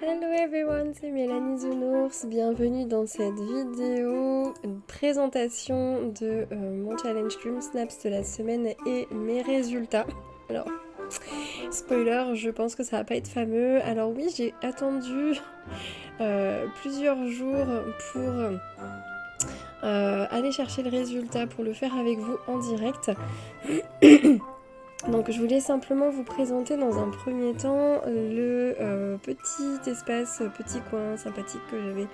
Hello everyone, c'est Mélanie Zounours, bienvenue dans cette vidéo, une présentation de mon challenge Dream Snaps de la semaine et mes résultats. Alors, spoiler, je pense que ça va pas être fameux. Alors oui, j'ai attendu plusieurs jours pour aller chercher le résultat, pour le faire avec vous en direct. Donc je voulais simplement vous présenter dans un premier temps le petit espace, petit coin sympathique que j'avais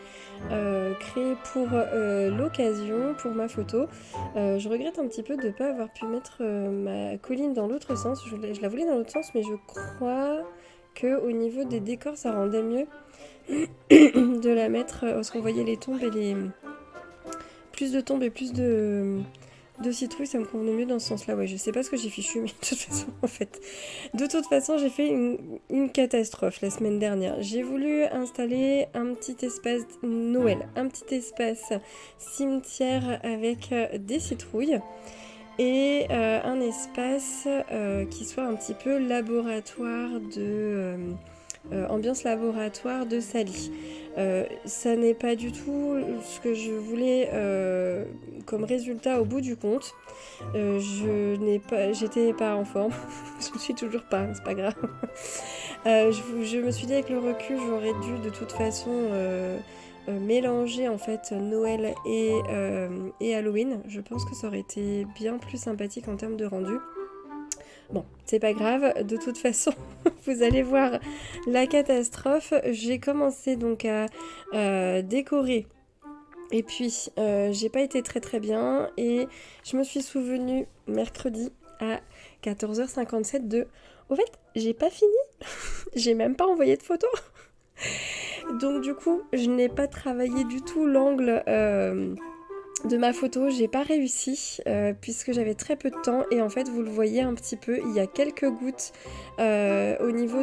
créé pour l'occasion, pour ma photo. Je regrette un petit peu de ne pas avoir pu mettre ma colline dans l'autre sens. Je la voulais dans l'autre sens, mais je crois qu'au niveau des décors, ça rendait mieux de la mettre, parce qu'on voyait les tombes et les... plus de tombes et plus de citrouilles, ça me convenait mieux dans ce sens-là. Ouais, je sais pas ce que j'ai fichu, mais de toute façon, en fait, j'ai fait une catastrophe la semaine dernière. J'ai voulu installer un petit espace Noël, un petit espace cimetière avec des citrouilles et un espace qui soit un petit peu laboratoire de... ambiance laboratoire de Sally. Ça n'est pas du tout ce que je voulais comme résultat au bout du compte. J'étais pas en forme. Je ne suis toujours pas, c'est pas grave. Je me suis dit avec le recul, j'aurais dû de toute façon mélanger en fait Noël et Halloween. Je pense que ça aurait été bien plus sympathique en termes de rendu. Bon, c'est pas grave, de toute façon, vous allez voir la catastrophe. J'ai commencé donc à décorer et puis j'ai pas été très bien et je me suis souvenue mercredi à 14h57 de... Au fait, j'ai pas fini, j'ai même pas envoyé de photos. Donc du coup, je n'ai pas travaillé du tout l'angle... de ma photo, j'ai pas réussi puisque j'avais très peu de temps et en fait vous le voyez un petit peu, il y a quelques gouttes au niveau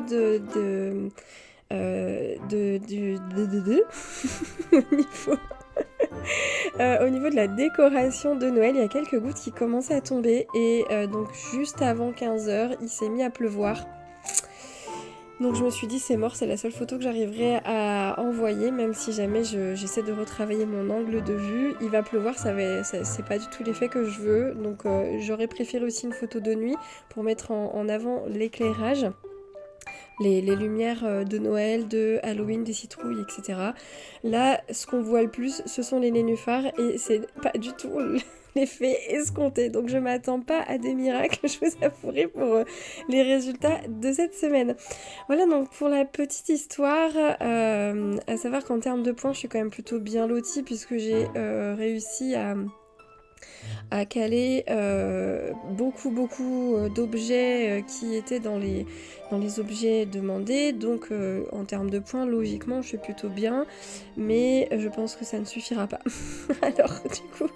au niveau de la décoration de Noël, il y a quelques gouttes qui commençaient à tomber et donc juste avant 15h, il s'est mis à pleuvoir. Donc je me suis dit c'est mort, c'est la seule photo que j'arriverai à envoyer, même si jamais j'essaie de retravailler mon angle de vue. Il va pleuvoir, c'est pas du tout l'effet que je veux, donc j'aurais préféré aussi une photo de nuit pour mettre en avant l'éclairage. Les lumières de Noël, de Halloween, des citrouilles, etc. Là, ce qu'on voit le plus, ce sont les nénuphars et c'est pas du tout l'effet escompté. Donc je m'attends pas à des miracles, je vous avouerai, pour les résultats de cette semaine. Voilà donc pour la petite histoire, à savoir qu'en termes de points, je suis quand même plutôt bien lotie puisque j'ai réussi à caler beaucoup d'objets qui étaient dans les objets demandés. Donc en termes de points, logiquement, je suis plutôt bien. Mais je pense que ça ne suffira pas. Alors du coup,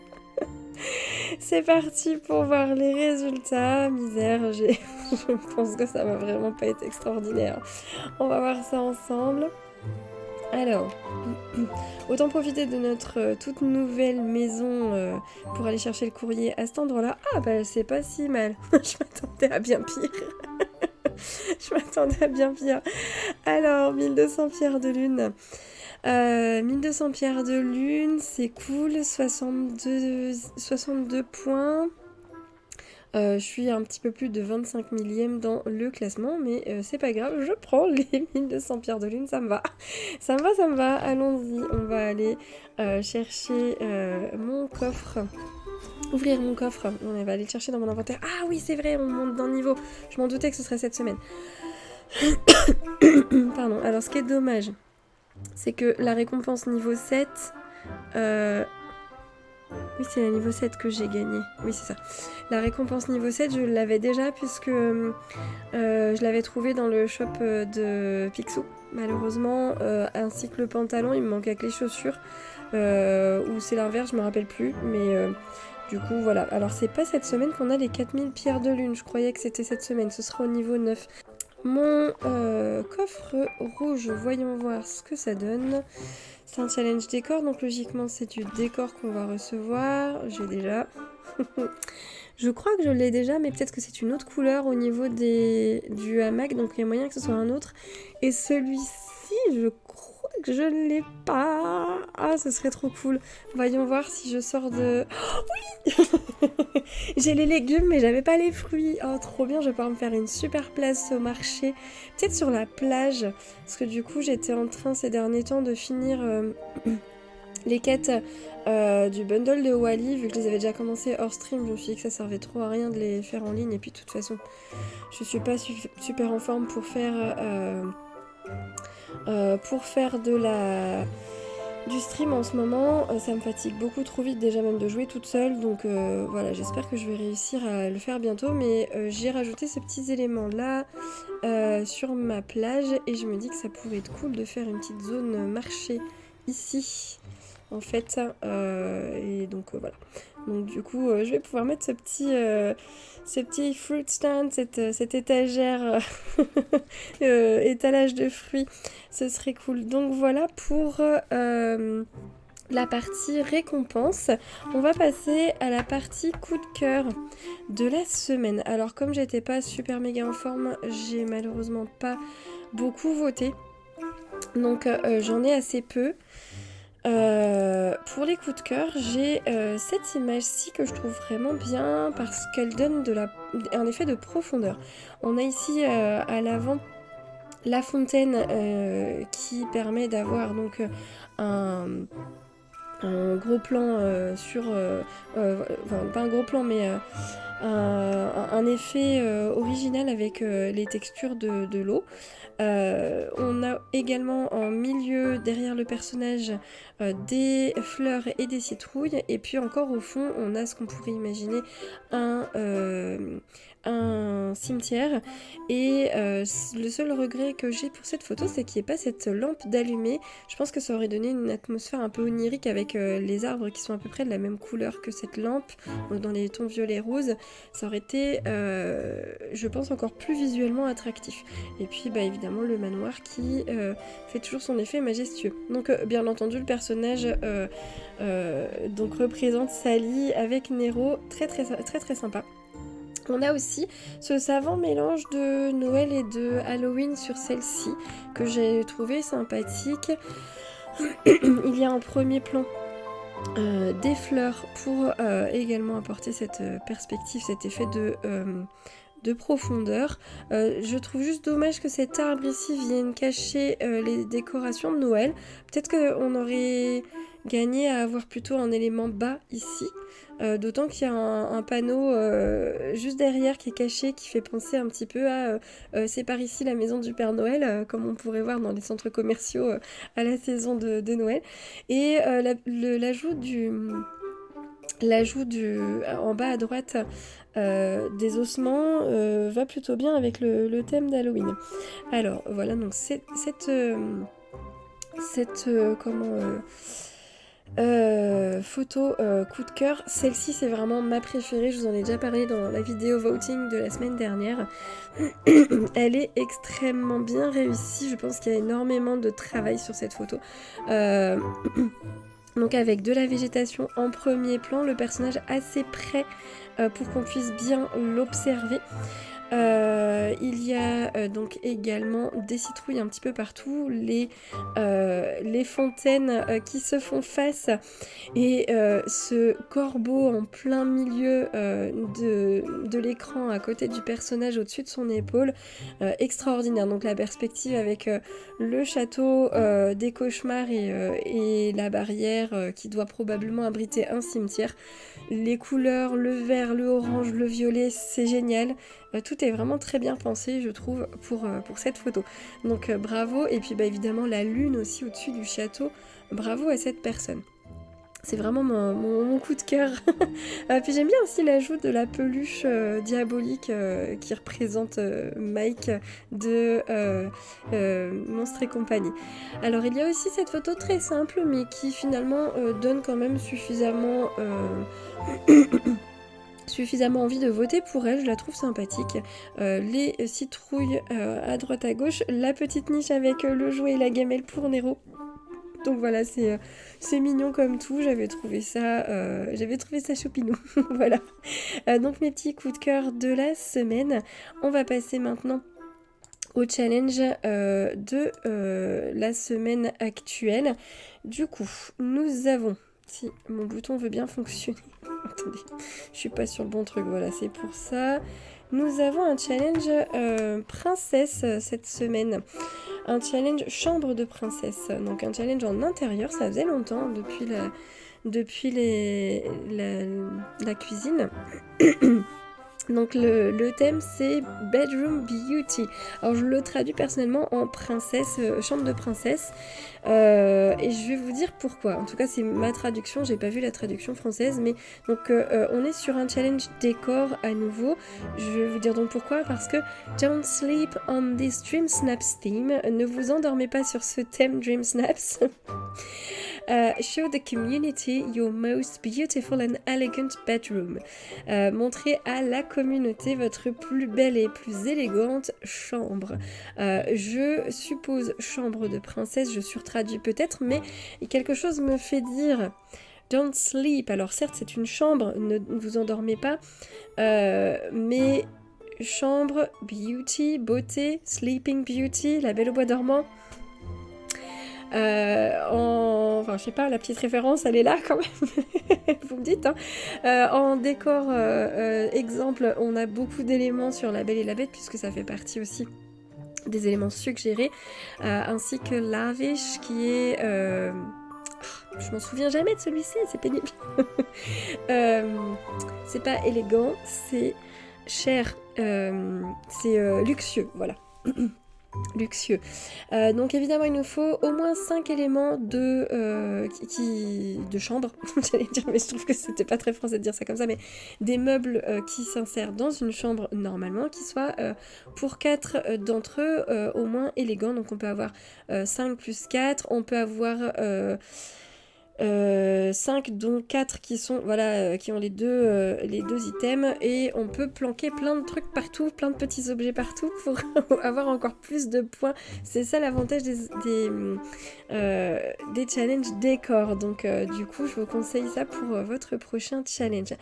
c'est parti pour voir les résultats. Misère, je pense que ça va vraiment pas être extraordinaire. On va voir ça ensemble. Alors, autant profiter de notre toute nouvelle maison pour aller chercher le courrier à cet endroit-là. Ah bah c'est pas si mal. Je m'attendais à bien pire. Je m'attendais à bien pire. Alors, 1200 pierres de lune. 1200 pierres de lune, c'est cool. 62 points. Je suis un petit peu plus de 25 millième dans le classement, mais c'est pas grave, je prends les 1200 pierres de lune, ça me va. Ça me va, allons-y, on va aller chercher mon coffre. Ouvrir mon coffre, on va aller le chercher dans mon inventaire. Ah oui, c'est vrai, on monte d'un niveau. Je m'en doutais que ce serait cette semaine. Pardon, alors ce qui est dommage, c'est que la récompense niveau 7... Oui, c'est la niveau 7 que j'ai gagné. Oui, c'est ça. La récompense niveau 7, je l'avais déjà puisque je l'avais trouvée dans le shop de Picsou. Malheureusement, ainsi que le pantalon, il me manquait que les chaussures. Ou c'est l'inverse, je me rappelle plus. Mais du coup, voilà. Alors, c'est pas cette semaine qu'on a les 4000 pierres de lune. Je croyais que c'était cette semaine. Ce sera au niveau 9. Mon coffre rouge, voyons voir ce que ça donne. C'est un challenge décor, donc logiquement c'est du décor qu'on va recevoir. J'ai déjà. Je crois que je l'ai déjà, mais peut-être que c'est une autre couleur au niveau du hamac, donc il y a moyen que ce soit un autre. Et celui-ci, je crois que je ne l'ai pas. Ah, ce serait trop cool. Voyons voir si je sors de... Oh, oui. J'ai les légumes, mais j'avais pas les fruits. Oh, trop bien, je vais pouvoir me faire une super place au marché. Peut-être sur la plage, parce que du coup, j'étais en train ces derniers temps de finir... les quêtes du bundle de Wally, vu que je les avais déjà commencé hors stream, je me suis dit que ça servait trop à rien de les faire en ligne. Et puis de toute façon, je suis pas super en forme pour faire du stream en ce moment. Ça me fatigue beaucoup trop vite déjà même de jouer toute seule. Donc voilà, j'espère que je vais réussir à le faire bientôt. Mais j'ai rajouté ces petits éléments là sur ma plage. Et je me dis que ça pourrait être cool de faire une petite zone marché ici. En fait, et donc voilà. Donc du coup, je vais pouvoir mettre ce petit fruit stand, cette étagère étalage de fruits. Ce serait cool. Donc voilà pour la partie récompense. On va passer à la partie coup de cœur de la semaine. Alors comme j'étais pas super méga en forme, j'ai malheureusement pas beaucoup voté. Donc j'en ai assez peu. Pour les coups de cœur, j'ai cette image-ci que je trouve vraiment bien parce qu'elle donne un effet de profondeur. On a ici à l'avant la fontaine qui permet d'avoir donc un gros plan enfin pas un gros plan mais un effet original avec les textures de l'eau. On a également en milieu, derrière le personnage, des fleurs et des citrouilles. Et puis encore au fond, on a ce qu'on pourrait imaginer un cimetière. Et le seul regret que j'ai pour cette photo, c'est qu'il n'y ait pas cette lampe d'allumée. Je pense que ça aurait donné une atmosphère un peu onirique avec les arbres qui sont à peu près de la même couleur que cette lampe, dans les tons violet-rose. Ça aurait été, je pense, encore plus visuellement attractif. Et puis, bah, évidemment, le manoir qui fait toujours son effet majestueux. Donc, bien entendu, le personnage donc représente Sally avec Nero, très très très très sympa. On a aussi ce savant mélange de Noël et de Halloween sur celle-ci que j'ai trouvé sympathique. Il y a en premier plan des fleurs pour également apporter cette perspective, cet effet de profondeur. Je trouve juste dommage que cet arbre ici vienne cacher les décorations de Noël. Peut-être qu'on aurait gagné à avoir plutôt un élément bas ici. D'autant qu'il y a un panneau juste derrière qui est caché, qui fait penser un petit peu à c'est par ici la maison du Père Noël, comme on pourrait voir dans les centres commerciaux à la saison de Noël. Et l'ajout en bas à droite des ossements va plutôt bien avec le thème d'Halloween. Alors voilà, donc photo coup de cœur, celle-ci c'est vraiment ma préférée, je vous en ai déjà parlé dans la vidéo voting de la semaine dernière. Elle est extrêmement bien réussie, je pense qu'il y a énormément de travail sur cette photo. Donc avec de la végétation en premier plan, le personnage assez près pour qu'on puisse bien l'observer. Il y a donc également des citrouilles un petit peu partout, les fontaines qui se font face et ce corbeau en plein milieu de l'écran à côté du personnage au-dessus de son épaule, extraordinaire. Donc la perspective avec le château des cauchemars et la barrière qui doit probablement abriter un cimetière. Les couleurs, le vert, le orange, le violet, c'est génial. Tout est vraiment très bien pensé, je trouve, pour cette photo. Donc bravo. Et puis bah, évidemment la lune aussi au-dessus du château. Bravo à cette personne. C'est vraiment mon coup de cœur. Puis j'aime bien aussi l'ajout de la peluche diabolique qui représente Mike de Monstres et compagnie. Alors il y a aussi cette photo très simple mais qui finalement donne quand même suffisamment envie de voter pour elle, je la trouve sympathique. Les citrouilles à droite à gauche, la petite niche avec le jouet et la gamelle pour Nero. Donc voilà, c'est mignon comme tout, j'avais trouvé ça choupinou. Voilà. Donc mes petits coups de cœur de la semaine. On va passer maintenant au challenge de la semaine actuelle. Du coup, nous avons, si mon bouton veut bien fonctionner, attendez, je suis pas sur le bon truc, voilà, c'est pour ça. Nous avons un challenge princesse cette semaine, un challenge chambre de princesse, donc un challenge en intérieur, ça faisait longtemps depuis la cuisine. Donc le thème c'est Bedroom Beauty. Alors je le traduis personnellement en princesse, chambre de princesse. Et je vais vous dire pourquoi. En tout cas c'est ma traduction, j'ai pas vu la traduction française. Mais donc on est sur un challenge décor à nouveau. Je vais vous dire donc pourquoi. Parce que Don't sleep on this Dream Snaps theme. Ne vous endormez pas sur ce thème Dream Snaps. Show the community your most beautiful and elegant bedroom. Montrez à la communauté votre plus belle et plus élégante chambre. Je suppose chambre de princesse, je surtraduis peut-être, mais quelque chose me fait dire don't sleep. Alors certes c'est une chambre, ne vous endormez pas, mais chambre, beauty, beauté, sleeping beauty, la belle au bois dormant. Enfin, je sais pas, la petite référence, elle est là quand même. Vous me dites, hein. En décor, exemple, on a beaucoup d'éléments sur La Belle et la Bête, puisque ça fait partie aussi des éléments suggérés, ainsi que Lavish, qui est... je m'en souviens jamais de celui-ci, c'est pénible. C'est pas élégant, c'est cher, c'est luxueux, voilà. Luxueux. Donc évidemment il nous faut au moins 5 éléments de chambre, j'allais dire, mais je trouve que c'était pas très français de dire ça comme ça, mais des meubles qui s'insèrent dans une chambre normalement, qui soient pour 4 d'entre eux au moins élégants. Donc on peut avoir 5 plus 4, on peut avoir 5 dont 4 qui sont qui ont les deux items, et on peut planquer plein de trucs partout, plein de petits objets partout pour avoir encore plus de points. C'est ça l'avantage des challenges décor. Donc du coup je vous conseille ça pour votre prochain challenge.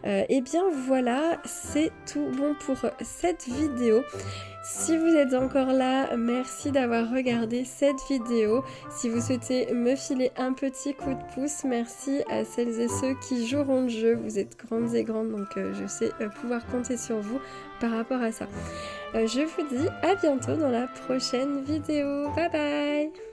Et bien voilà, c'est tout bon pour cette vidéo. Si vous êtes encore là, merci d'avoir regardé cette vidéo. Si vous souhaitez me filer un petit coup de pouce, merci à celles et ceux qui joueront le jeu. Vous êtes grandes et grandes, donc je sais pouvoir compter sur vous par rapport à ça. Je vous dis à bientôt dans la prochaine vidéo. Bye bye!